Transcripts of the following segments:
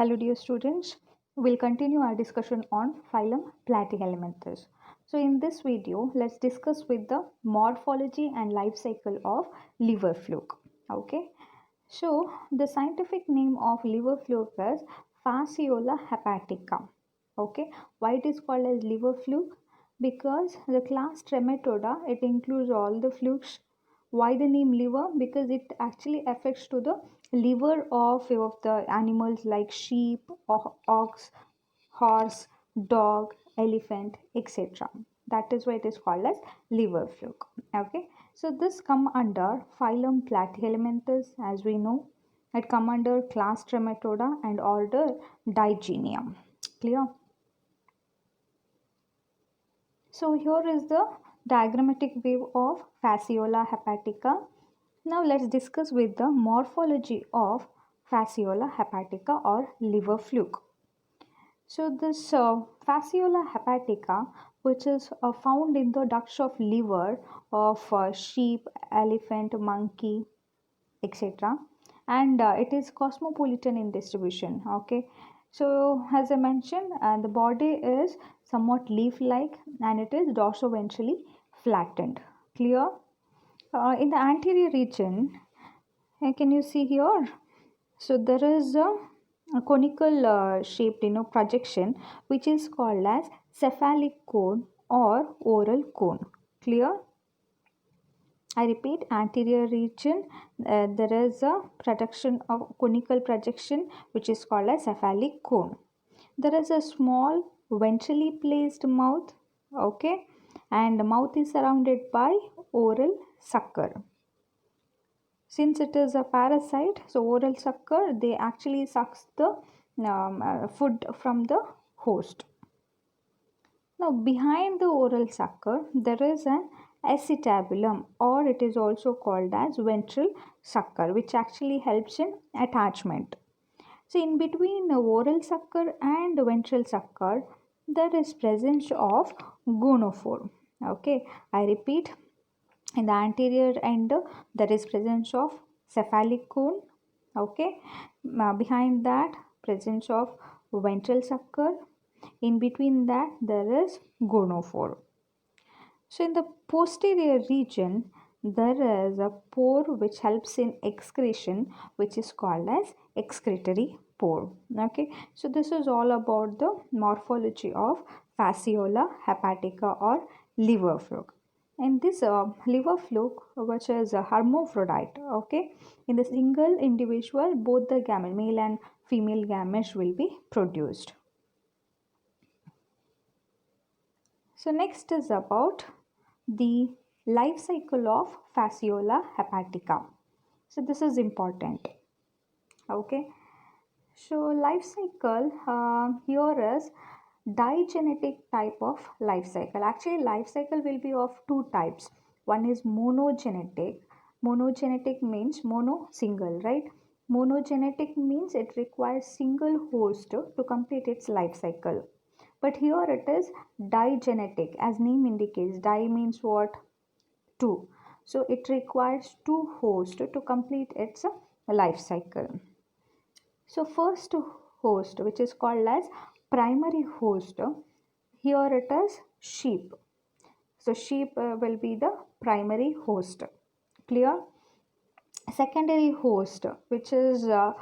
Hello dear students, we'll continue our discussion on phylum Platyhelminthes. So in this video, let's discuss with the morphology and life cycle of liver fluke. Okay, so the scientific name of liver fluke is Fasciola hepatica. Okay, why it is called as liver fluke? Because the class Trematoda, it includes all the flukes. Why the name liver? Because it actually affects to the liver of the animals like sheep, ox, horse, dog, elephant, etc. That is why it is called as liver fluke. Okay, so this come under phylum Platyhelminthes, as we know. It come under class Trematoda and order Digeneum. Clear? So here is the diagrammatic view of Fasciola hepatica. Now let's discuss with the morphology of Fasciola hepatica or liver fluke. So this Fasciola hepatica, which is found in the ducts of liver of sheep, elephant, monkey, etc. And it is cosmopolitan in distribution. Okay, so as I mentioned, the body is somewhat leaf-like and it is dorsoventrally flattened. Clear? In the anterior region, can you see here? So there is a conical shaped projection which is called as cephalic cone or oral cone. Clear? I repeat, anterior region, there is a projection of conical projection which is called as cephalic cone. There is a small ventrally placed mouth, okay, and the mouth is surrounded by oral sucker. Since it is a parasite, so oral sucker, they actually sucks the food from the host. Now behind the oral sucker, there is an acetabulum, or it is also called as ventral sucker, which actually helps in attachment. So in between the oral sucker and the ventral sucker, there is presence of gonophore. Okay, I repeat, in the anterior end there is presence of cephalic cone. Okay, behind that presence of ventral sucker. In between that there is gonophore. So in the posterior region there is a pore which helps in excretion, which is called as excretory pore. Okay, so this is all about the morphology of Fasciola hepatica or liver fluke. And this liver fluke, which is a hermaphrodite, okay, in the single individual both the gamete, male and female gametes will be produced. So next is about the life cycle of Fasciola hepatica. So this is important. Okay. So life cycle here is digenetic type of life cycle. Actually, life cycle will be of two types. One is monogenetic. Monogenetic means mono, single, right? Monogenetic means it requires single host to complete its life cycle. But here it is digenetic, as name indicates. Di means what? Two. So it requires two hosts to complete its life cycle. So first host, which is called as primary host, here it is sheep. So sheep will be the primary host. Clear? Secondary host, which is a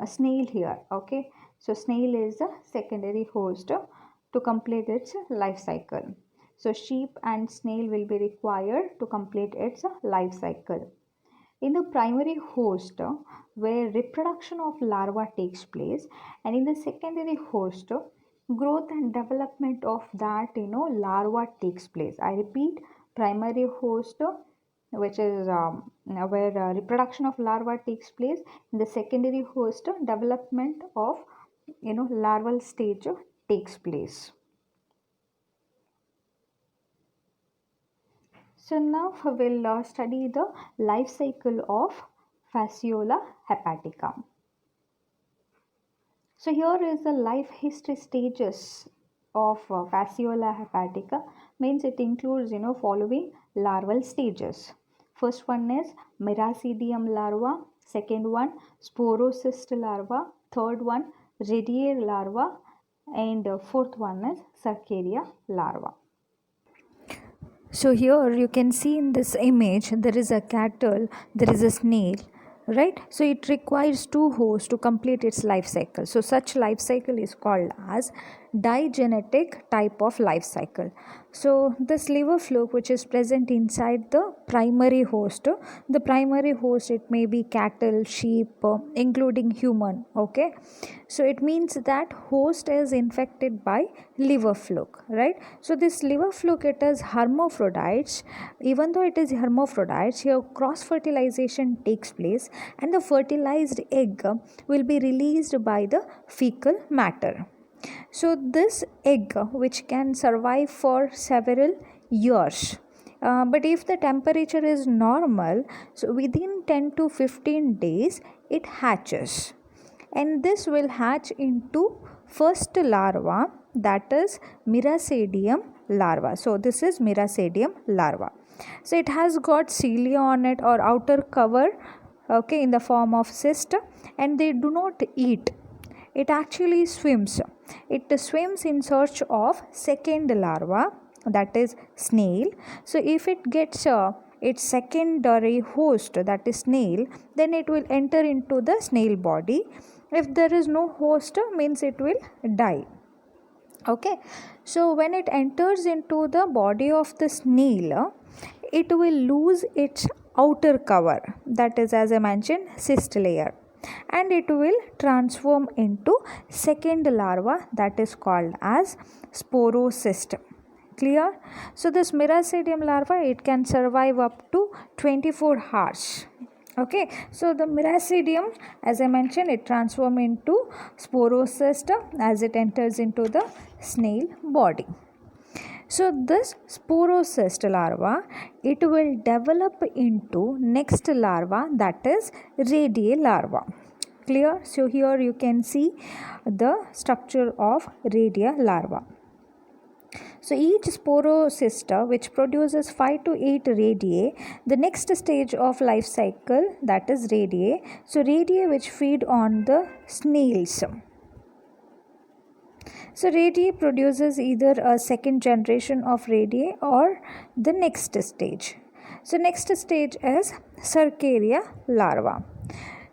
snail here. Okay, so snail is the secondary host to complete its life cycle. So sheep and snail will be required to complete its life cycle. In the primary host, where reproduction of larva takes place, and in the secondary host, growth and development of that larva takes place. I repeat, primary host, which is where reproduction of larva takes place. In the secondary host, development of larval stage takes place. So now we'll study the life cycle of Fasciola hepatica. So here is the life history stages of Fasciola hepatica. Means it includes following larval stages. First one is Miracidium larva, second one Sporocyst larva, third one radiate larva, and fourth one is Cercaria larva. So here you can see in this image there is a cattle, there is a snail, right? So it requires two hosts to complete its life cycle. So such life cycle is called as digenetic type of life cycle. So this liver fluke which is present inside the primary host, the primary host, it may be cattle, sheep, including human, okay? So it means that host is infected by liver fluke, right? So this liver fluke, it is hermaphrodites. Even though it is hermaphrodites, here cross fertilization takes place and the fertilized egg will be released by the fecal matter. So this egg which can survive for several years, but if the temperature is normal, so within 10 to 15 days it hatches, and this will hatch into first larva, that is Miracedium larva. So this is Miracedium larva. So it has got cilia on it or outer cover, okay, in the form of cyst, and they do not eat. It actually swims. It swims in search of second larva, that is snail. So if it gets its secondary host, that is snail, then it will enter into the snail body. If there is no host, means it will die. Okay, so when it enters into the body of the snail, it will lose its outer cover, that is, as I mentioned, cyst layer, and it will transform into second larva, that is called as sporocyst. Clear? So this Miracedium larva, it can survive up to 24 hours. Okay, so the Miracedium, as I mentioned, it transforms into sporocyst as it enters into the snail body. So this sporocyst larva, it will develop into next larva, that is radiate larva. Clear? So here you can see the structure of radiate larva. So each sporocyst which produces 5 to 8 radii, the next stage of life cycle, that is radii. So radii which feed on the snails. So radii produces either a second generation of radii or the next stage. So next stage is Cercaria larva.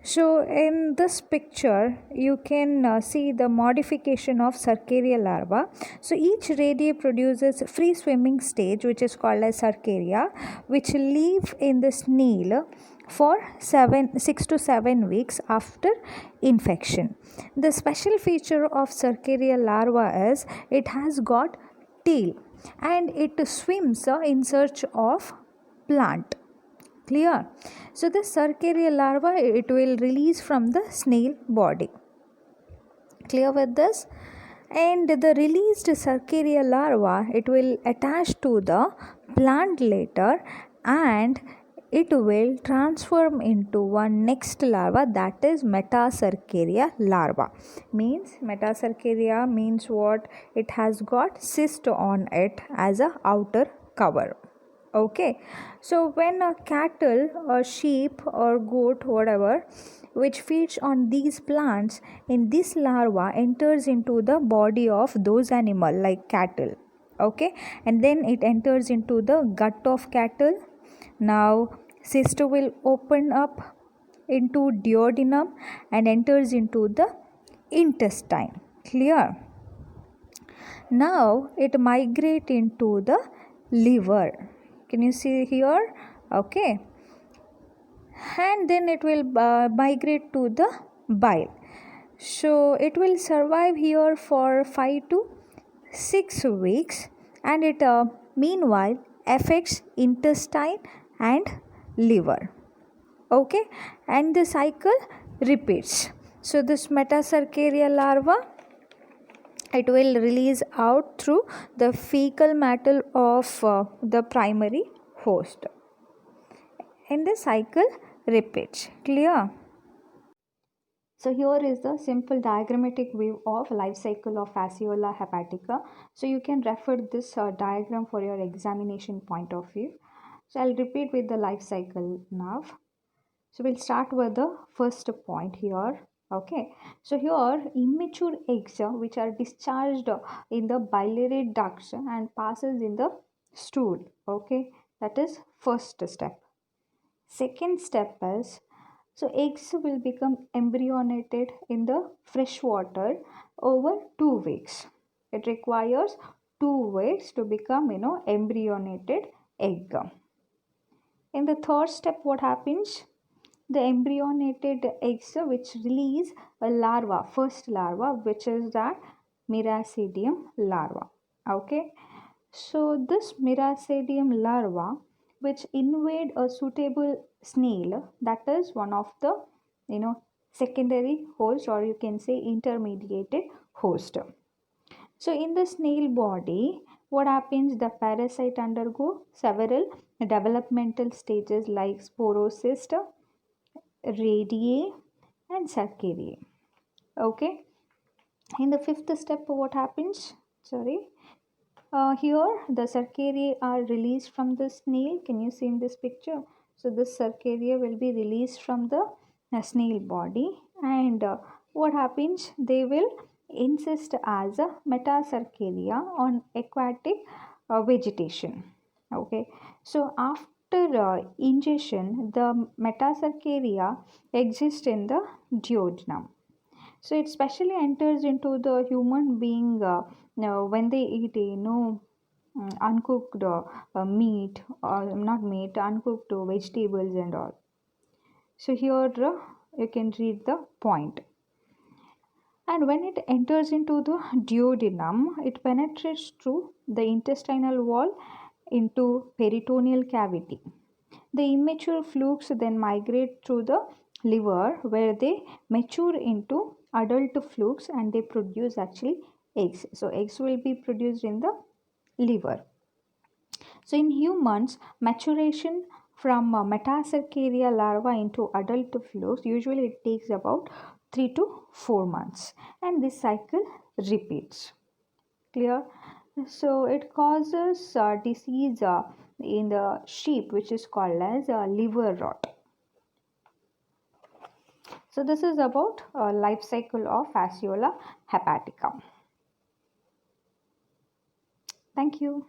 So in this picture you can see the modification of Cercaria larva. So each radii produces free swimming stage which is called as Cercaria, which live in the snail for 6 to 7 weeks after infection. The special feature of Cercaria larva is it has got tail and it swims in search of plant. Clear? So the Cercaria larva, it will release from the snail body. Clear with this? And the released Cercaria larva, it will attach to the plant later and it will transform into one next larva, that is Metacercaria larva. Means Metacercaria means what? It has got cyst on it as a outer cover. Okay, so when a cattle or sheep or goat, whatever, which feeds on these plants, in this larva enters into the body of those animal like cattle. Okay, and then it enters into the gut of cattle. Now cyst will open up into duodenum and enters into the intestine. Clear? Now it migrates into the liver. Can you see here? Okay, and then it will migrate to the bile. So it will survive here for 5 to 6 weeks, and it meanwhile affects intestine and liver. Okay, and the cycle repeats. So this Metacercaria larva, it will release out through the fecal matter of the primary host, and the cycle repeats. Clear? So here is the simple diagrammatic view of life cycle of Fasciola hepatica. So you can refer this diagram for your examination point of view. So I'll repeat with the life cycle now. So we'll start with the first point here. Okay, so here immature eggs which are discharged in the biliary ducts and passes in the stool. Okay, that is first step. Second step is, so eggs will become embryonated in the fresh water over 2 weeks. It requires 2 weeks to become embryonated egg. In the third step, what happens? The embryonated eggs which release a larva, first larva, which is that Miracidium larva. Okay, so this Miracidium larva which invade a suitable snail, that is one of the secondary host, or you can say intermediated host. So in the snail body, what happens? The parasite undergo several developmental stages like sporocyst, radiae, and cercariae. Okay. In the fifth step, what happens? Sorry. Here, the cercariae are released from the snail. Can you see in this picture? So, the cercariae will be released from the snail body, and what happens? They will insist as a metacercaria on aquatic vegetation. Okay, so after ingestion, the metacercaria exist in the duodenum. So it specially enters into the human being when they eat uncooked meat, or not meat, uncooked vegetables and all. So here you can read the point. And when it enters into the duodenum, it penetrates through the intestinal wall into peritoneal cavity. The immature flukes then migrate through the liver where they mature into adult flukes and they produce actually eggs. So eggs will be produced in the liver. So in humans, maturation from metacercaria larva into adult flukes usually it takes about 3 to 4 months, and this cycle repeats. Clear? So it causes disease in the sheep which is called as liver rot. So this is about life cycle of Fasciola hepatica. Thank you.